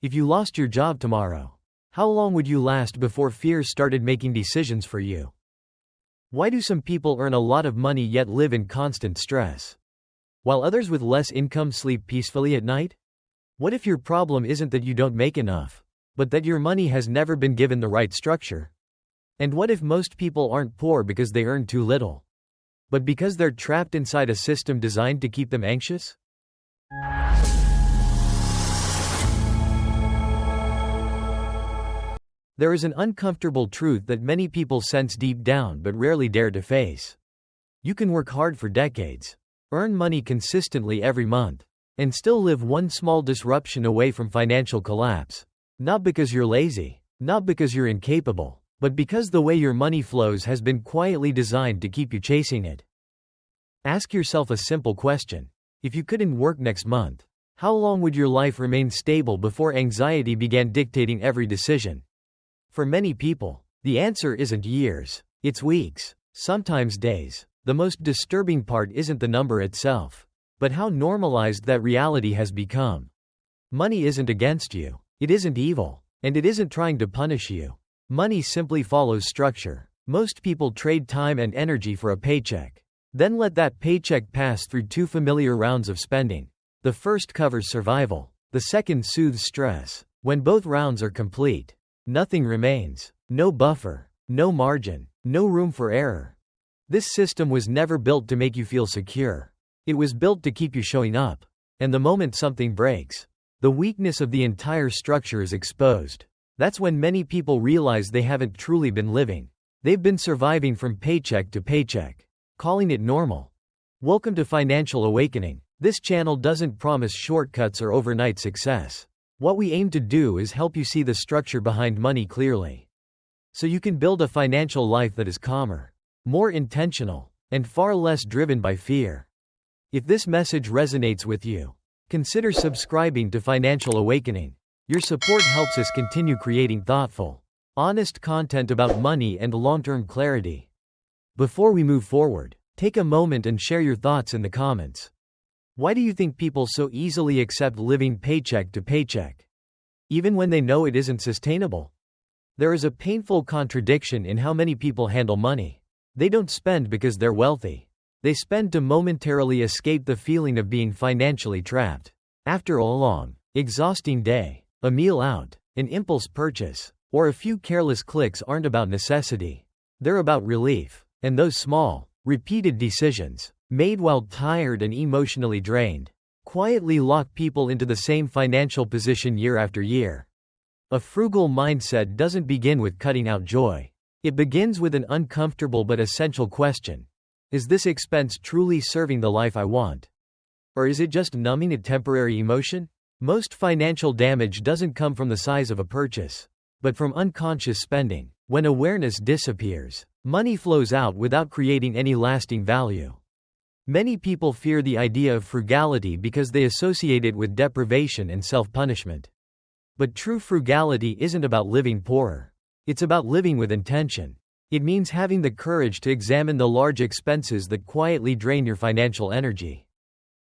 If you lost your job tomorrow, how long would you last before fear started making decisions for you? Why do some people earn a lot of money yet live in constant stress, while others with less income sleep peacefully at night? What if your problem isn't that you don't make enough, but that your money has never been given the right structure? And what if most people aren't poor because they earn too little, but because they're trapped inside a system designed to keep them anxious? There is an uncomfortable truth that many people sense deep down but rarely dare to face. You can work hard for decades, earn money consistently every month, and still live one small disruption away from financial collapse. Not because you're lazy, not because you're incapable, but because the way your money flows has been quietly designed to keep you chasing it. Ask yourself a simple question. If you couldn't work next month, how long would your life remain stable before anxiety began dictating every decision? For many people, the answer isn't years, it's weeks, sometimes days. The most disturbing part isn't the number itself, but how normalized that reality has become. Money isn't against you, it isn't evil, and it isn't trying to punish you. Money simply follows structure. Most people trade time and energy for a paycheck, then let that paycheck pass through two familiar rounds of spending. The first covers survival, the second soothes stress. When both rounds are complete, nothing remains. No buffer, no margin, no room for error. This system was never built to make you feel secure. It was built to keep you showing up. And the moment something breaks, the weakness of the entire structure is exposed. That's when many people realize they haven't truly been living. They've been surviving from paycheck to paycheck, calling it normal. Welcome to Financial Awakening. This channel doesn't promise shortcuts or overnight success. What we aim to do is help you see the structure behind money clearly, so you can build a financial life that is calmer, more intentional, and far less driven by fear. If this message resonates with you, consider subscribing to Financial Awakening. Your support helps us continue creating thoughtful, honest content about money and long-term clarity. Before we move forward, take a moment and share your thoughts in the comments. Why do you think people so easily accept living paycheck to paycheck, even when they know it isn't sustainable? There is a painful contradiction in how many people handle money. They don't spend because they're wealthy. They spend to momentarily escape the feeling of being financially trapped. After a long, exhausting day, a meal out, an impulse purchase, or a few careless clicks aren't about necessity. They're about relief. And those small, repeated decisions, made while tired and emotionally drained, quietly lock people into the same financial position year after year. A frugal mindset doesn't begin with cutting out joy. It begins with an uncomfortable but essential question. Is this expense truly serving the life I want? Or is it just numbing a temporary emotion? Most financial damage doesn't come from the size of a purchase, but from unconscious spending. When awareness disappears, money flows out without creating any lasting value. Many people fear the idea of frugality because they associate it with deprivation and self-punishment. But true frugality isn't about living poorer. It's about living with intention. It means having the courage to examine the large expenses that quietly drain your financial energy.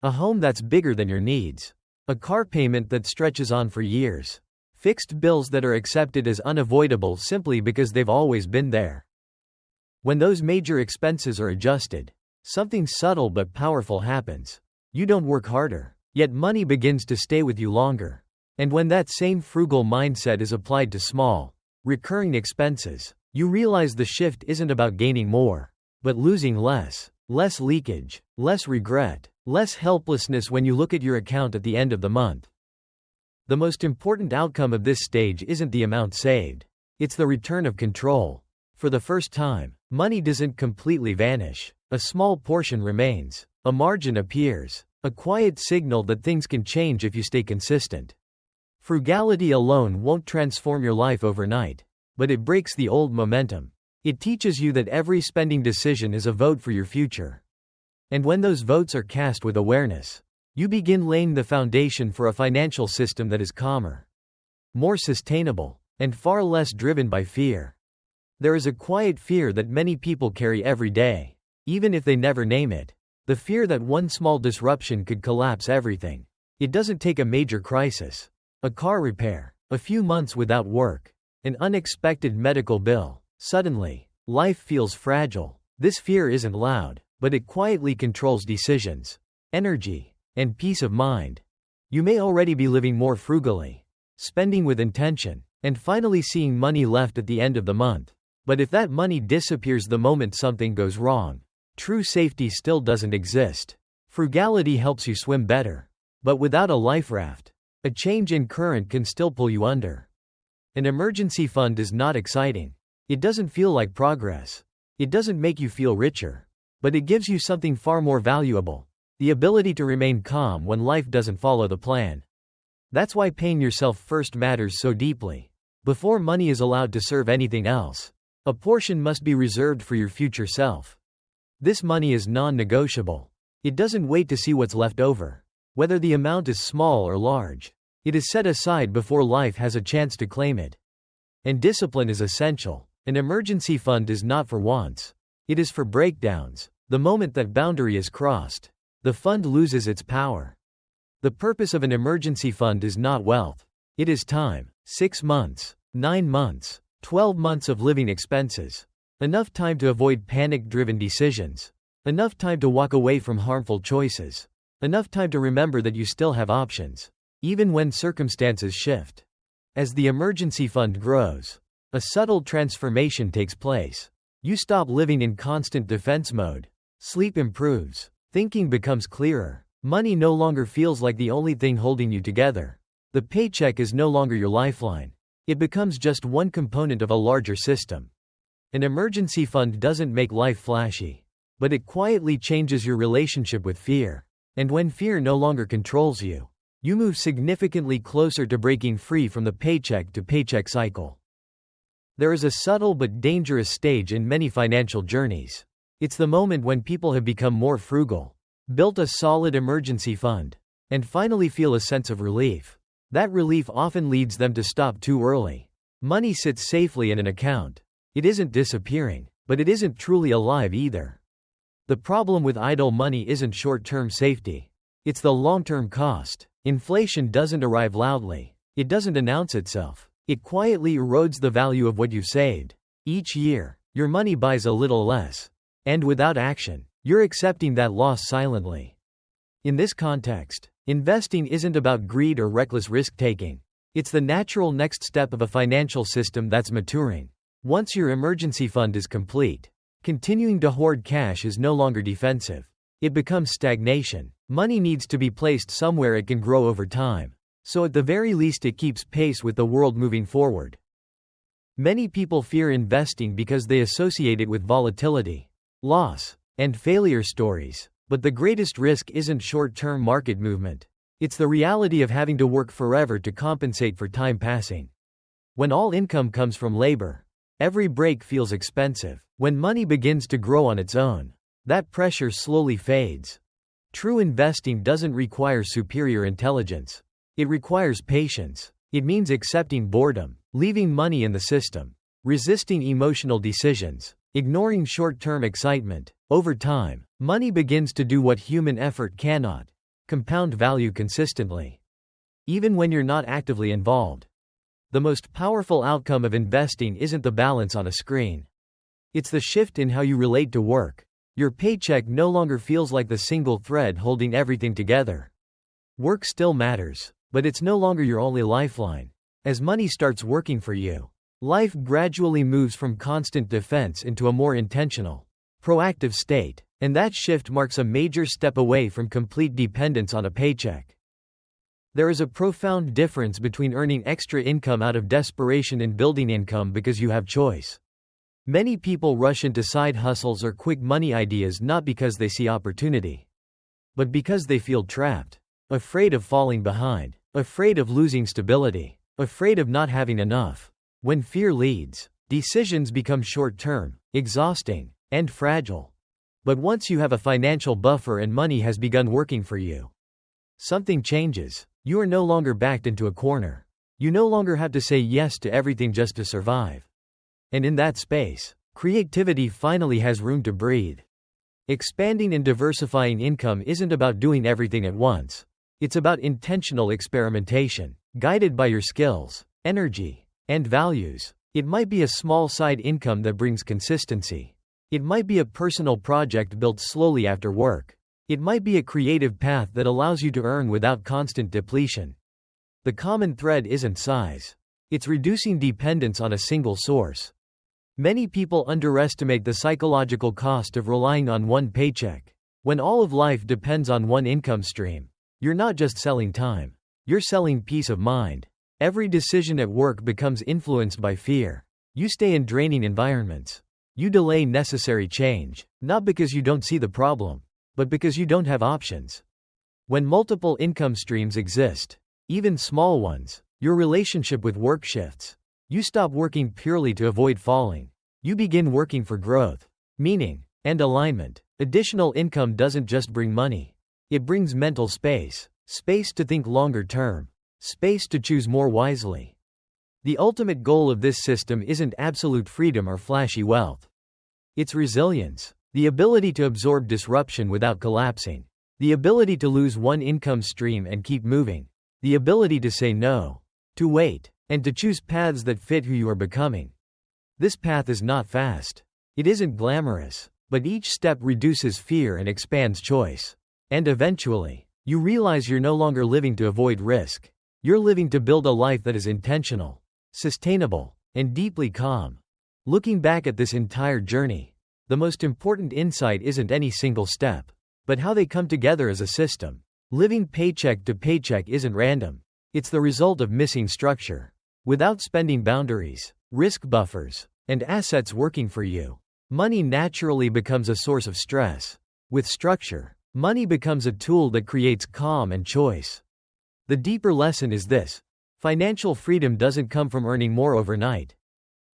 A home that's bigger than your needs. A car payment that stretches on for years. Fixed bills that are accepted as unavoidable simply because they've always been there. When those major expenses are adjusted, something subtle but powerful happens. You don't work harder, yet money begins to stay with you longer. And when that same frugal mindset is applied to small, recurring expenses, you realize the shift isn't about gaining more, but losing less. Less leakage, less regret, less helplessness when you look at your account at the end of the month. The most important outcome of this stage isn't the amount saved. It's the return of control. For the first time, money doesn't completely vanish. A small portion remains. A margin appears. A quiet signal that things can change if you stay consistent. Frugality alone won't transform your life overnight, but it breaks the old momentum. It teaches you that every spending decision is a vote for your future. And when those votes are cast with awareness, you begin laying the foundation for a financial system that is calmer, more sustainable, and far less driven by fear. There is a quiet fear that many people carry every day, even if they never name it. The fear that one small disruption could collapse everything. It doesn't take a major crisis. A car repair, a few months without work, an unexpected medical bill. Suddenly, life feels fragile. This fear isn't loud, but it quietly controls decisions, energy, and peace of mind. You may already be living more frugally, spending with intention, and finally seeing money left at the end of the month. But if that money disappears the moment something goes wrong, true safety still doesn't exist. Frugality helps you swim better. But without a life raft, a change in current can still pull you under. An emergency fund is not exciting. It doesn't feel like progress. It doesn't make you feel richer. But it gives you something far more valuable: the ability to remain calm when life doesn't follow the plan. That's why paying yourself first matters so deeply. Before money is allowed to serve anything else, a portion must be reserved for your future self. This money is non-negotiable. It doesn't wait to see what's left over. Whether the amount is small or large, it is set aside before life has a chance to claim it. And discipline is essential. An emergency fund is not for wants. It is for breakdowns. The moment that boundary is crossed, the fund loses its power. The purpose of an emergency fund is not wealth. It is time. 6 months, 9 months, 12 months of living expenses. Enough time to avoid panic-driven decisions. Enough time to walk away from harmful choices. Enough time to remember that you still have options, even when circumstances shift. As the emergency fund grows, a subtle transformation takes place. You stop living in constant defense mode. Sleep improves. Thinking becomes clearer. Money no longer feels like the only thing holding you together. The paycheck is no longer your lifeline. It becomes just one component of a larger system. An emergency fund doesn't make life flashy, but it quietly changes your relationship with fear. And when fear no longer controls you, you move significantly closer to breaking free from the paycheck to paycheck cycle. There is a subtle but dangerous stage in many financial journeys. It's the moment when people have become more frugal, built a solid emergency fund, and finally feel a sense of relief. That relief often leads them to stop too early. Money sits safely in an account. It isn't disappearing, but it isn't truly alive either. The problem with idle money isn't short-term safety. It's the long-term cost. Inflation doesn't arrive loudly. It doesn't announce itself. It quietly erodes the value of what you've saved. Each year, your money buys a little less. And without action, you're accepting that loss silently. In this context, investing isn't about greed or reckless risk-taking. It's the natural next step of a financial system that's maturing. Once your emergency fund is complete, continuing to hoard cash is no longer defensive. It becomes stagnation. Money needs to be placed somewhere it can grow over time, so at the very least it keeps pace with the world moving forward. Many people fear investing because they associate it with volatility, loss, and failure stories. But the greatest risk isn't short-term market movement. It's the reality of having to work forever to compensate for time passing. When all income comes from labor, every break feels expensive. When money begins to grow on its own, that pressure slowly fades. True investing doesn't require superior intelligence. It requires patience. It means accepting boredom, leaving money in the system, resisting emotional decisions, ignoring short-term excitement. Over time, money begins to do what human effort cannot: compound value consistently, even when you're not actively involved. The most powerful outcome of investing isn't the balance on a screen. It's the shift in how you relate to work. Your paycheck no longer feels like the single thread holding everything together. Work still matters, but it's no longer your only lifeline. As money starts working for you, life gradually moves from constant defense into a more intentional, proactive state, and that shift marks a major step away from complete dependence on a paycheck. There is a profound difference between earning extra income out of desperation and building income because you have choice. Many people rush into side hustles or quick money ideas not because they see opportunity, but because they feel trapped, afraid of falling behind, afraid of losing stability, afraid of not having enough. When fear leads, decisions become short-term, exhausting, and fragile. But once you have a financial buffer and money has begun working for you, something changes. You are no longer backed into a corner. You no longer have to say yes to everything just to survive. And in that space, creativity finally has room to breathe. Expanding and diversifying income isn't about doing everything at once. It's about intentional experimentation, guided by your skills, energy, and values. It might be a small side income that brings consistency. It might be a personal project built slowly after work. It might be a creative path that allows you to earn without constant depletion. The common thread isn't size. It's reducing dependence on a single source. Many people underestimate the psychological cost of relying on one paycheck. When all of life depends on one income stream, you're not just selling time. You're selling peace of mind. Every decision at work becomes influenced by fear. You stay in draining environments. You delay necessary change, not because you don't see the problem, but because you don't have options. When multiple income streams exist, even small ones, your relationship with work shifts. You stop working purely to avoid falling. You begin working for growth, meaning, and alignment. Additional income doesn't just bring money. It brings mental space, space to think longer term, space to choose more wisely. The ultimate goal of this system isn't absolute freedom or flashy wealth. It's resilience, the ability to absorb disruption without collapsing, the ability to lose one income stream and keep moving, the ability to say no, to wait, and to choose paths that fit who you are becoming. This path is not fast. It isn't glamorous, but each step reduces fear and expands choice. And eventually, you realize you're no longer living to avoid risk. You're living to build a life that is intentional, sustainable, and deeply calm. Looking back at this entire journey, the most important insight isn't any single step, but how they come together as a system. Living paycheck to paycheck isn't random. It's the result of missing structure. Without spending boundaries, risk buffers, and assets working for you, money naturally becomes a source of stress. With structure, money becomes a tool that creates calm and choice. The deeper lesson is this: financial freedom doesn't come from earning more overnight,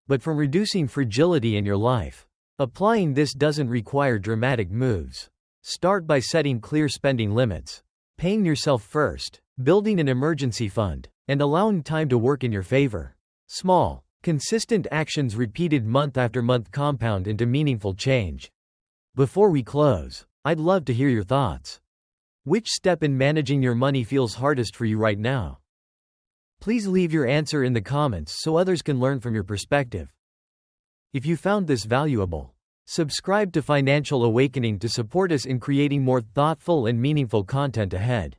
but from reducing fragility in your life. Applying this doesn't require dramatic moves. Start by setting clear spending limits, paying yourself first, building an emergency fund, and allowing time to work in your favor. Small, consistent actions repeated month after month compound into meaningful change. Before we close, I'd love to hear your thoughts. Which step in managing your money feels hardest for you right now? Please leave your answer in the comments so others can learn from your perspective. If you found this valuable, subscribe to Financial Awakening to support us in creating more thoughtful and meaningful content ahead.